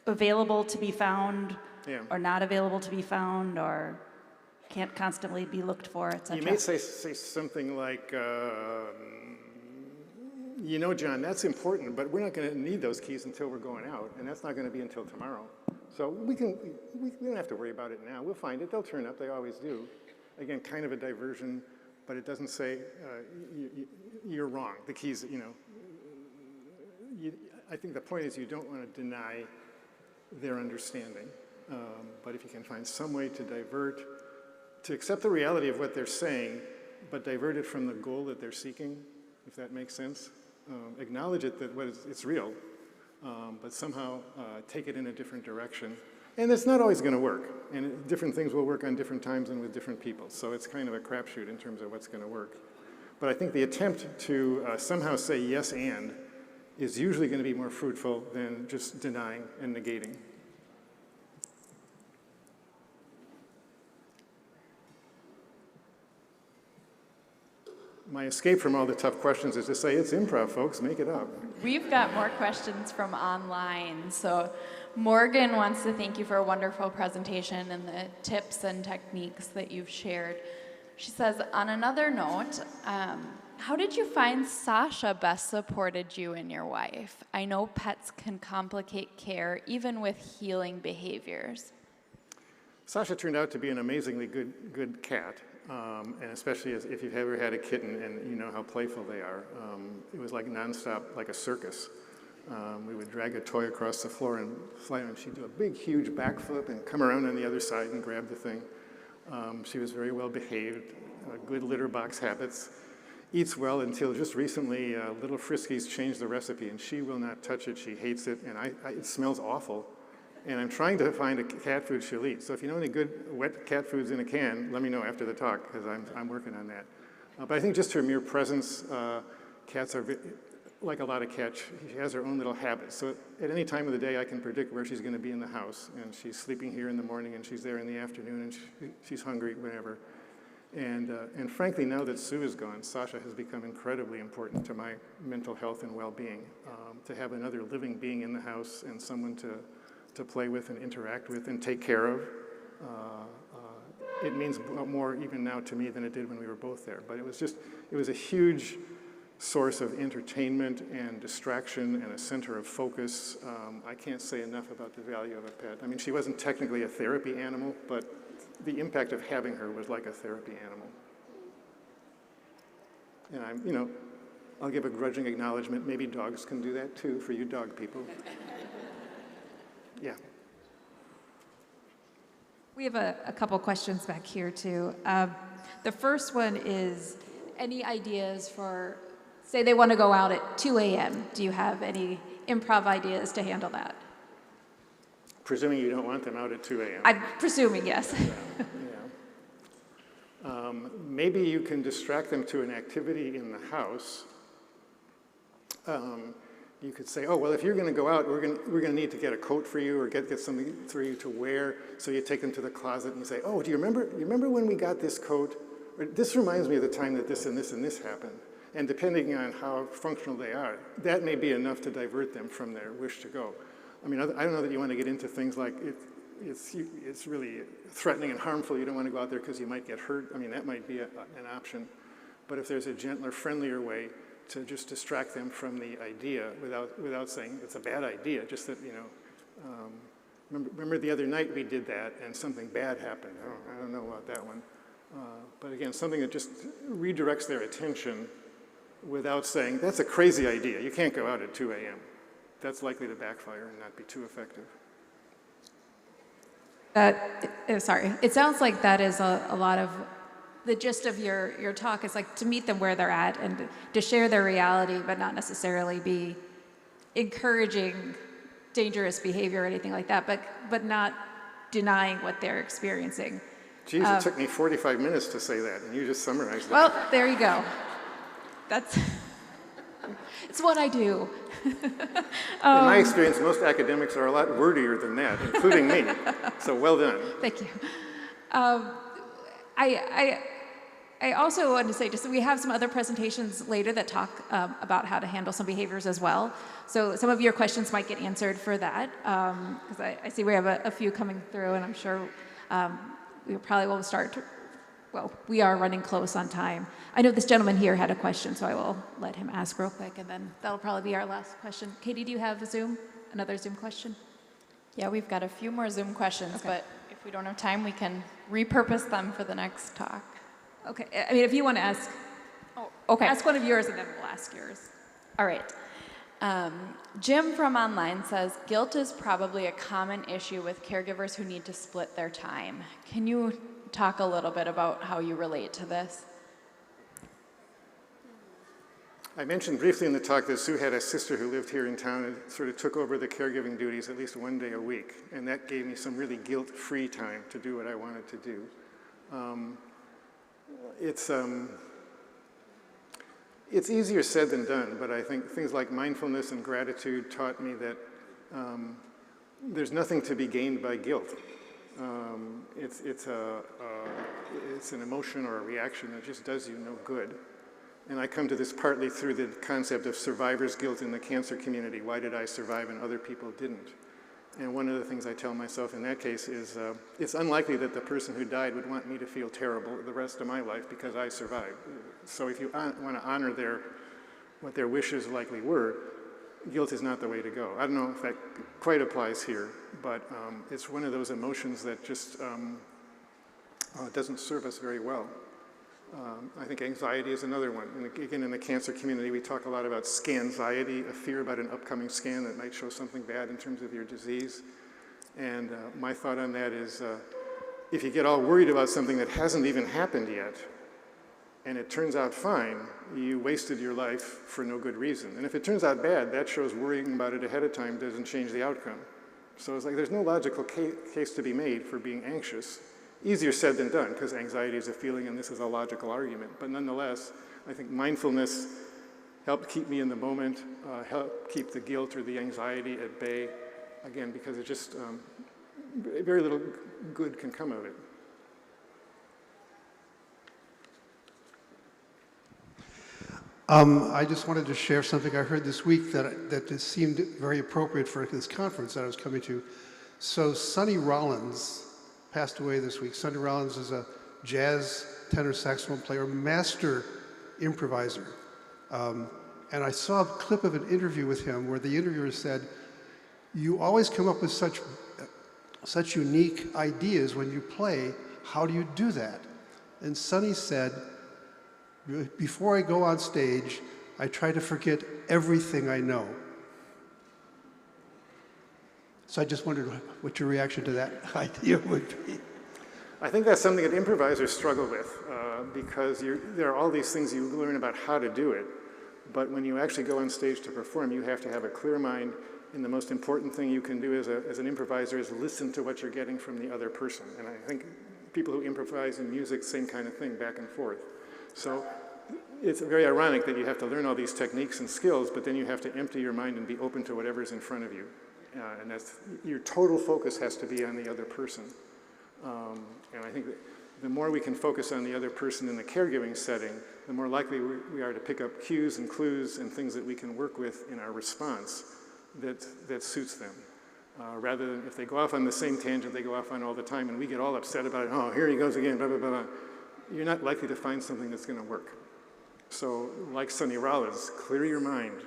available to be found Yeah. or not available to be found or can't constantly be looked for, et You cetera? may say something like, you know, John, that's important, but we're not going to need those keys until we're going out, and that's not going to be until tomorrow. So we don't have to worry about it now. We'll find it. They'll turn up. They always do. Again, kind of a diversion, but it doesn't say you're wrong. The keys, you know. I think the point is you don't want to deny their understanding, but if you can find some way to divert, to accept the reality of what they're saying, but divert it from the goal that they're seeking, if that makes sense. Acknowledge it that it's real, but somehow take it in a different direction. And it's not always going to work, and different things will work on different times and with different people. So it's kind of a crapshoot in terms of what's going to work. But I think the attempt to somehow say yes and is usually going to be more fruitful than just denying and negating. My escape from all the tough questions is to say, it's improv, folks, make it up. We've got more questions from online. So Morgan wants to thank you for a wonderful presentation and the tips and techniques that you've shared. She says, on another note, how did you find Sasha best supported you and your wife? I know pets can complicate care, even with healing behaviors. Sasha turned out to be an amazingly good cat, and especially if you've ever had a kitten and you know how playful they are. It was like nonstop, like a circus. We would drag a toy across the floor and fly, and she'd do a big, huge backflip and come around on the other side and grab the thing. She was very well behaved, good litter box habits, eats well until just recently Little Friskies changed the recipe, and she will not touch it. She hates it, and it smells awful. And I'm trying to find a cat food she'll eat. So if you know any good wet cat foods in a can, let me know after the talk, because I'm working on that. But I think just her mere presence, cats are, like a lot of cats, she has her own little habits. So at any time of the day, I can predict where she's going to be in the house. And she's sleeping here in the morning, and she's there in the afternoon, and she's hungry, whenever. And frankly, now that Sue is gone, Sasha has become incredibly important to my mental health and well-being. To have another living being in the house and someone to play with and interact with and take care of. It means more even now to me than it did when we were both there. But it was a huge source of entertainment and distraction and a center of focus. I can't say enough about the value of a pet. I mean, she wasn't technically a therapy animal, but the impact of having her was like a therapy animal. And I'll give a grudging acknowledgement. Maybe dogs can do that too, for you dog people. Yeah. We have a couple questions back here too. The first one is, any ideas for, say they want to go out at 2 a.m. Do you have any improv ideas to handle that? Presuming you don't want them out at 2 a.m. I'm presuming, yes. Yeah. Maybe you can distract them to an activity in the house. You could say, oh, well, if you're going to go out, we're going to need to get a coat for you or get something for you to wear. So you take them to the closet and you say, oh, do you remember when we got this coat? Or, this reminds me of the time that this and this and this happened. And depending on how functional they are, that may be enough to divert them from their wish to go. I mean, I don't know that you want to get into things like it's really threatening and harmful. You don't want to go out there because you might get hurt. I mean, that might be an option. But if there's a gentler, friendlier way to just distract them from the idea without saying it's a bad idea, just that, remember the other night we did that and something bad happened. I don't know about that one. But again, something that just redirects their attention without saying, that's a crazy idea. You can't go out at 2 a.m. That's likely to backfire and not be too effective. Sorry, it sounds like that is a lot of the gist of your talk is like to meet them where they're at and to share their reality, but not necessarily be encouraging dangerous behavior or anything like that, but not denying what they're experiencing. Geez, it took me 45 minutes to say that, and you just summarized it. Well, there you go. It's what I do. In my experience, most academics are a lot wordier than that, including me. So well done. Thank you. I also wanted to say, just that we have some other presentations later that talk about how to handle some behaviors as well. So some of your questions might get answered for that, because I see we have a few coming through, and I'm sure we probably will start to, well, we are running close on time. I know this gentleman here had a question, so I will let him ask real quick, and then that'll probably be our last question. Katie, do you have another Zoom question? Yeah, we've got a few more Zoom questions, Okay. but if we don't have time, we can repurpose them for the next talk. Okay, I mean, if you want to ask, Okay. ask one of yours, and then we'll ask yours. All right. Jim from online says, guilt is probably a common issue with caregivers who need to split their time. Can you talk a little bit about how you relate to this? I mentioned briefly in the talk that Sue had a sister who lived here in town and sort of took over the caregiving duties at least one day a week, and that gave me some really guilt-free time to do what I wanted to do. It's easier said than done, but I think things like mindfulness and gratitude taught me that there's nothing to be gained by guilt. It's an emotion or a reaction that just does you no good. And I come to this partly through the concept of survivor's guilt in the cancer community. Why did I survive and other people didn't? And one of the things I tell myself in that case is it's unlikely that the person who died would want me to feel terrible the rest of my life because I survived. So if you want to honor what their wishes likely were, guilt is not the way to go. I don't know if that quite applies here, but it's one of those emotions that just doesn't serve us very well. I think anxiety is another one. And again, in the cancer community, we talk a lot about scanxiety, a fear about an upcoming scan that might show something bad in terms of your disease. And my thought on that is, if you get all worried about something that hasn't even happened yet, and it turns out fine, you wasted your life for no good reason. And if it turns out bad, that shows worrying about it ahead of time doesn't change the outcome. So it's like there's no logical case to be made for being anxious. Easier said than done, because anxiety is a feeling and this is a logical argument. But nonetheless, I think mindfulness helped keep me in the moment, helped keep the guilt or the anxiety at bay, again, because it just, very little good can come of it. I just wanted to share something I heard this week that just seemed very appropriate for this conference that I was coming to. So Sonny Rollins passed away this week. Sonny Rollins is a jazz tenor saxophone player, master improviser. And I saw a clip of an interview with him where the interviewer said, "You always come up with such unique ideas when you play. How do you do that?" And Sonny said, "Before I go on stage, I try to forget everything I know." So I just wondered what your reaction to that idea would be. I think that's something that improvisers struggle with because there are all these things you learn about how to do it, but when you actually go on stage to perform, you have to have a clear mind, and the most important thing you can do as an improviser is listen to what you're getting from the other person. And I think people who improvise in music, same kind of thing, back and forth. So it's very ironic that you have to learn all these techniques and skills, but then you have to empty your mind and be open to whatever's in front of you. And your total focus has to be on the other person. And I think that the more we can focus on the other person in the caregiving setting, the more likely we are to pick up cues and clues and things that we can work with in our response that suits them. Rather than if they go off on the same tangent they go off on all the time and we get all upset about it, oh, here he goes again, blah, blah, blah, blah. You're not likely to find something that's going to work. So like Sonny Rollins, clear your mind.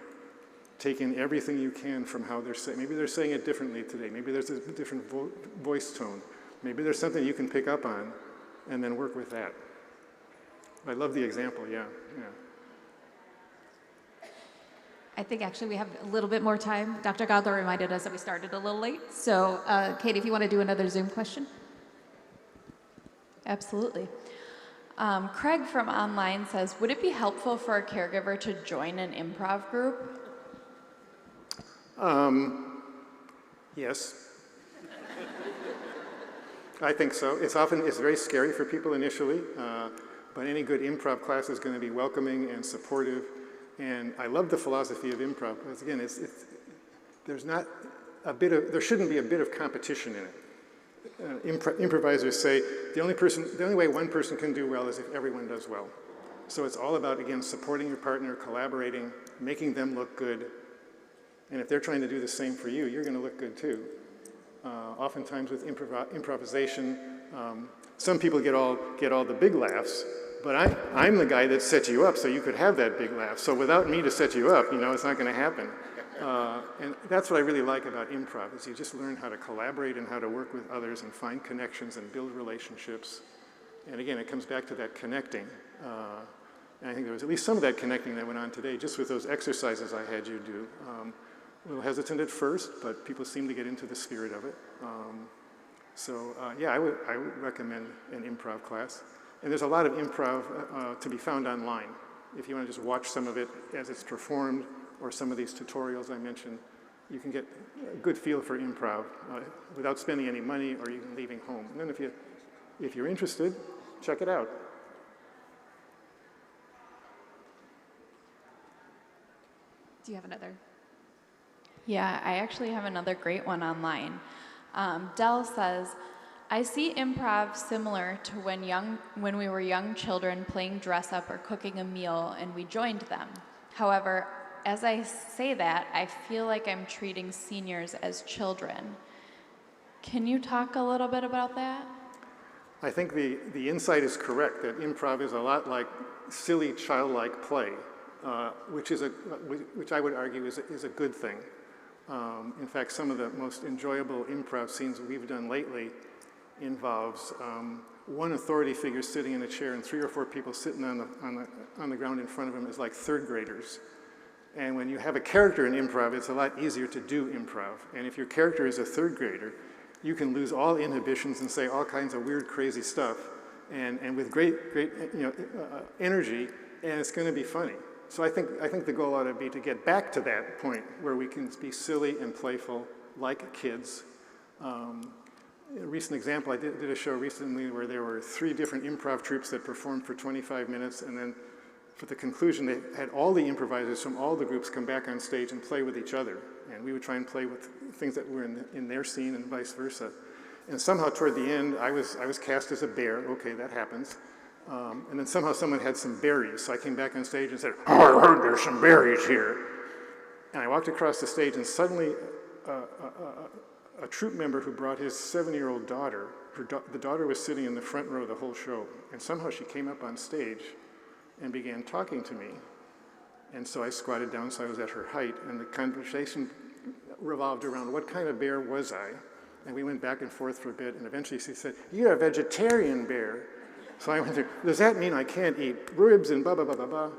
Take in everything you can from how they're saying. Maybe they're saying it differently today. Maybe there's a different voice tone. Maybe there's something you can pick up on and then work with that. I love the example, yeah. I think actually we have a little bit more time. Dr. Godler reminded us that we started a little late. So Katie, if you want to do another Zoom question. Absolutely. Craig from online says, would it be helpful for a caregiver to join an improv group? Yes. I think so. It's very scary for people initially, but any good improv class is going to be welcoming and supportive. And I love the philosophy of improv because again, there shouldn't be a bit of competition in it. improvisers say the only way one person can do well is if everyone does well. So it's all about, again, supporting your partner, collaborating, making them look good. And if they're trying to do the same for you, you're going to look good too. Oftentimes with improvisation, some people get all the big laughs, but I'm the guy that set you up so you could have that big laugh. So without me to set you up, it's not going to happen. And that's what I really like about improv, is you just learn how to collaborate and how to work with others and find connections and build relationships. And again, it comes back to that connecting. And I think there was at least some of that connecting that went on today, just with those exercises I had you do. A little hesitant at first, but people seem to get into the spirit of it. Yeah, I would recommend an improv class. And there's a lot of improv to be found online. If you want to just watch some of it as it's performed, or some of these tutorials I mentioned, you can get a good feel for improv without spending any money or even leaving home. And then if you're interested, check it out. Do you have another? Yeah, I actually have another great one online. Dell says, I see improv similar to when we were young children playing dress up or cooking a meal and we joined them. However, as I say that, I feel like I'm treating seniors as children. Can you talk a little bit about that? I think the insight is correct, that improv is a lot like silly childlike play, which I would argue is a good thing. In fact, some of the most enjoyable improv scenes we've done lately involves one authority figure sitting in a chair and 3 or 4 people sitting on the ground in front of him as like third graders. And when you have a character in improv, it's a lot easier to do improv. And if your character is a third grader, you can lose all inhibitions and say all kinds of weird, crazy stuff, and with great energy, and it's going to be funny. So I think the goal ought to be to get back to that point where we can be silly and playful like kids. A recent example, I did a show recently where there were 3 different improv troupes that performed for 25 minutes, and then for the conclusion, they had all the improvisers from all the groups come back on stage and play with each other. And we would try and play with things that were in their scene and vice versa. And somehow toward the end, I was cast as a bear. Okay, that happens. And then somehow someone had some berries. So I came back on stage and said, oh, I heard there's some berries here. And I walked across the stage, and suddenly a troupe member who brought his 7-year-old daughter, the daughter was sitting in the front row the whole show. And somehow she came up on stage and began talking to me. And so I squatted down so I was at her height, and the conversation revolved around what kind of bear was I? And we went back and forth for a bit, and eventually she said, you're a vegetarian bear. So I went through, does that mean I can't eat ribs and blah, blah, blah, blah, blah?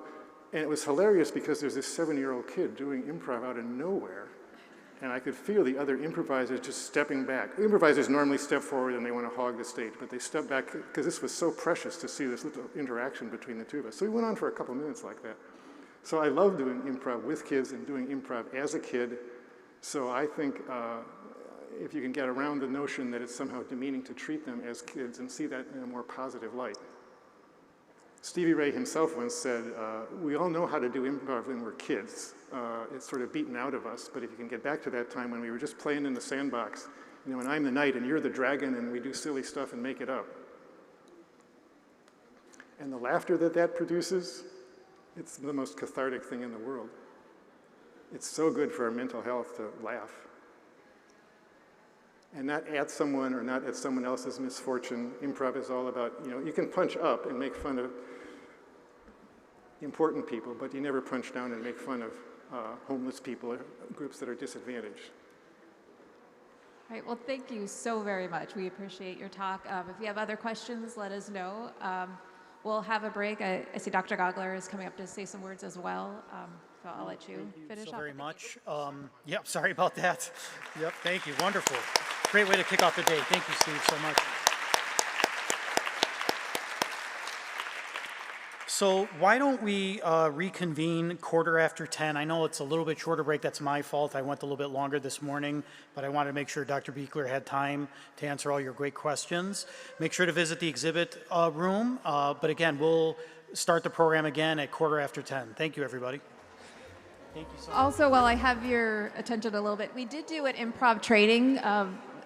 And it was hilarious because there's this 7-year-old kid doing improv out of nowhere, and I could feel the other improvisers just stepping back. Improvisers normally step forward and they want to hog the stage, but they step back because this was so precious to see this little interaction between the two of us. So we went on for a couple minutes like that. So I love doing improv with kids and doing improv as a kid. So I think if you can get around the notion that it's somehow demeaning to treat them as kids and see that in a more positive light. Stevie Ray himself once said, we all know how to do improv when we're kids. It's sort of beaten out of us, but if you can get back to that time when we were just playing in the sandbox, and I'm the knight and you're the dragon and we do silly stuff and make it up. And the laughter that produces, it's the most cathartic thing in the world. It's so good for our mental health to laugh. And not at someone or not at someone else's misfortune. Improv is all about, you can punch up and make fun of important people, but you never punch down and make fun of homeless people or groups that are disadvantaged. All right, well, thank you so very much. We appreciate your talk. If you have other questions, let us know. We'll have a break. I see Dr. Gogler is coming up to say some words as well. So I'll let you finish so up. very much. Yep, sorry about that. Yep, thank you. Wonderful. Great way to kick off the day. Thank you, Steve, so much. So why don't we reconvene 10:15. I know it's a little bit shorter break. That's my fault. I went a little bit longer this morning, but I wanted to make sure Dr. Buechler had time to answer all your great questions. Make sure to visit the exhibit room. But again, we'll start the program again at 10:15. Thank you, everybody. Thank you so much. Also, while I have your attention a little bit, we did do an improv training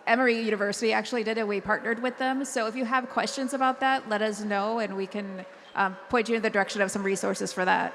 Emory University actually did it. We partnered with them. So if you have questions about that, let us know, and we can point you in the direction of some resources for that.